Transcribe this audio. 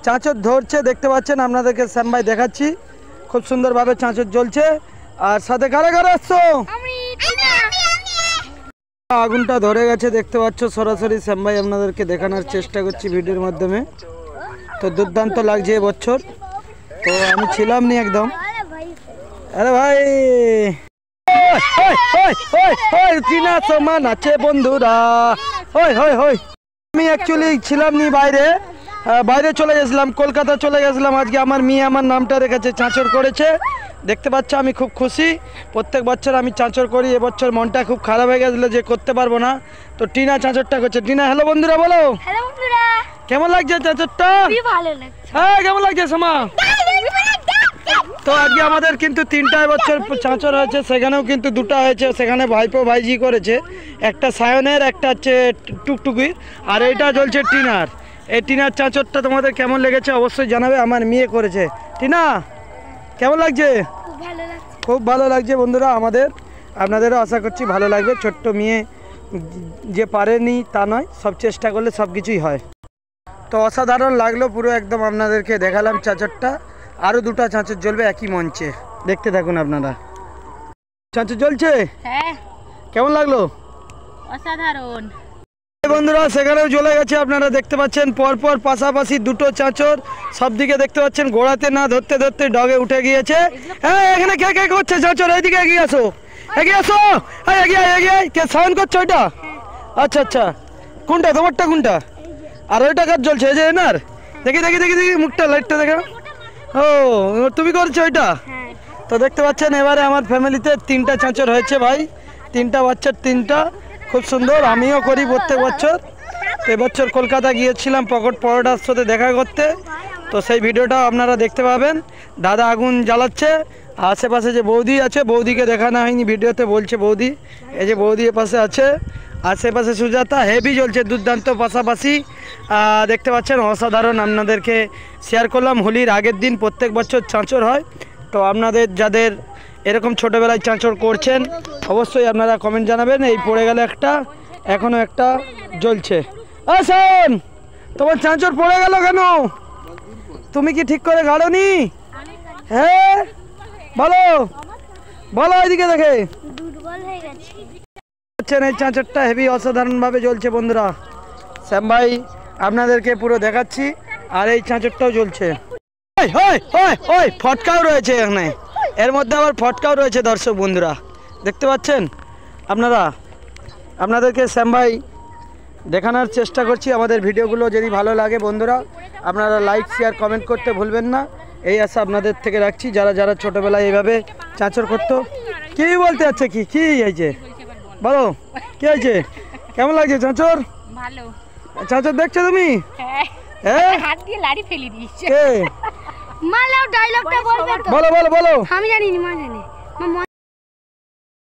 চাঁচর ধরছে, দেখতে পাচ্ছেন আপনাদেরকে শ্যাম ভাই দেখাচ্ছি। খুব সুন্দরভাবে চাঁচর জ্বলছে। আর সাথে কারা কারা আসছো? আগুনটা ধরে গেছে দেখতে পাচ্ছ সরাসরি। শ্যাম ভাই আপনাদেরকে দেখানোর চেষ্টা করছি ভিডিওর মাধ্যমে। তো দুর্দান্ত লাগছে এবছর। তো আমি ছিলাম নি একদম। আরে ভাই চীনা সমান আছে বন্ধুরা। আমি অ্যাকচুয়ালি ছিলাম নি বাইরে চলে গেছিলাম, কলকাতা চলে গেছিলাম। আজকে আমার মেয়ে আমার নামটা রেখেছে, চাঁচর করেছে। দেখতে পাচ্ছ আমি খুব খুশি। প্রত্যেক বছর আমি চাঁচর করি, এবছর মনটা খুব খারাপ হয়ে গেছিলো যে করতে পারবো না। তো টিনা চাঁচরটা করছে। টিনা হ্যালো বন্ধুরা বলো। হ্যালো বন্ধুরা, কেমন লাগছে চাঁচরটা? খুবই ভালো লাগছে। হ্যাঁ কেমন লাগছে সোমা? তো আজকে আমাদের কিন্তু 3টা এবছর চাঁচর হয়েছে, সেখানেও কিন্তু 2টা হয়েছে। সেখানে ভাইপো ভাইজি করেছে, একটা সায়নের একটা হচ্ছে টুকটুকির, আর এইটা চলছে টিনার। এই টিনার চাঁচরটা তোমাদের কেমন লেগেছে অবশ্যই জানাবে। আমার মেয়ে করেছে। টিনা কেমন লাগছে? খুব ভালো লাগছে। খুব ভালো লাগছে বন্ধুরা আমাদের। আপনাদেরও আশা করছি ভালো লাগবে। ছোট্ট মেয়ে যে পারেনি তা নয়, সব চেষ্টা করলে সব কিছুই হয়। তো অসাধারণ লাগলো পুরো একদম আপনাদেরকে দেখালাম চাঁচরটা। আরও 2টা চাঁচর জ্বলবে একই মঞ্চে, দেখতে থাকুন আপনারা। চাঁচর জ্বলছে, হ্যাঁ কেমন লাগলো? অসাধারণ। বন্ধুরা সেখানেও জ্বলে গেছে, আপনারা দেখতে পাচ্ছেন পরপর পাশাপাশি 2টো চাঁচর। সব দিকে দেখতে পাচ্ছেন গোড়াতে না ধরতে ধরতে ডগে উঠে গিয়েছে। হ্যাঁ এখানে কে কে করছে চাঁচর? এইদিকে এগিয়ে আসো, এগিয়ে আসো। এগিয়ে কে সাউন্ড করছো? ওইটা আচ্ছা আচ্ছা, কোনটা তোমারটা কোনটা? আর ওইটা কাজ জ্বলছে এই যে এনার। দেখি দেখি দেখি দেখি মুখটা, লাইটটা দেখা। ও তুমি করছো ওইটা? তো দেখতে পাচ্ছেন এবারে আমার ফ্যামিলিতে 3টা চাঁচর হয়েছে ভাই। 3টা বাচ্চার 3টা, খুব সুন্দর। আমিও করি প্রত্যেক বছর। তো এবছর কলকাতা গিয়েছিলাম পকট পরোটার সাথে দেখা করতে। তো সেই ভিডিওটা আপনারা দেখতে পাবেন। দাদা আগুন জ্বালাচ্ছে, আশেপাশে যে বৌদি আছে, বৌদিকে দেখানো হয়নি ভিডিওতে, বলছে বৌদি। এই যে বৌদি পাশে আছে, আশেপাশে সুজাতা। হেভি জ্বলছে, দুর্দান্ত। পাশাপাশি দেখতে পাচ্ছেন অসাধারণ। আপনাদেরকে শেয়ার করলাম হোলির আগের দিন প্রত্যেক বছর চাঁচর হয়। তো আপনাদের যাদের এরকম ছোটোবেলায় চাঁচর করছেন অবশ্যই আপনারা কমেন্ট জানাবেন। এই পড়ে গেল একটা, এখনও একটা জ্বলছে। শোন, তোমার চাঁচর পড়ে গেল কেন? তুমি কি ঠিক করে গাড়োনি? হ্যাঁ বলো বলো, এদিকে দেখে। দুর্বল হয়ে গেছে। এই চাঁচরটা হেভি অসাধারণভাবে জ্বলছে বন্ধুরা। শ্যাম ভাই আপনাদেরকে পুরো দেখাচ্ছি। আর এই চাঁচরটাও জ্বলছে। ফটকাও রয়েছে এখানে, এর মধ্যে আবার ফটকাও রয়েছে। দর্শক বন্ধুরা দেখতে পাচ্ছেন আপনারা। আপনাদেরকে শ্যাম ভাই দেখানোর চেষ্টা করছি। আমাদের ভিডিওগুলো যদি ভালো লাগে বন্ধুরা আপনারা লাইক শেয়ার কমেন্ট করতে ভুলবেন না। এই আশা আপনাদের থেকে রাখছি, যারা যারা ছোটোবেলায় এইভাবে চাঁচর করতো। কি বলতে যাচ্ছে? কি হয়েছে বলো, কি হয়েছে? কেমন লাগছে চাঁচর? ভালো। চাঁচর দেখছো তুমি? হ্যাঁ, হাত দিয়ে লাড়ি ফেলে দিয়েছে। মালাও ডায়লগটা বলবে তো? বলো বলো বলো। আমি জানি না, মা জানে।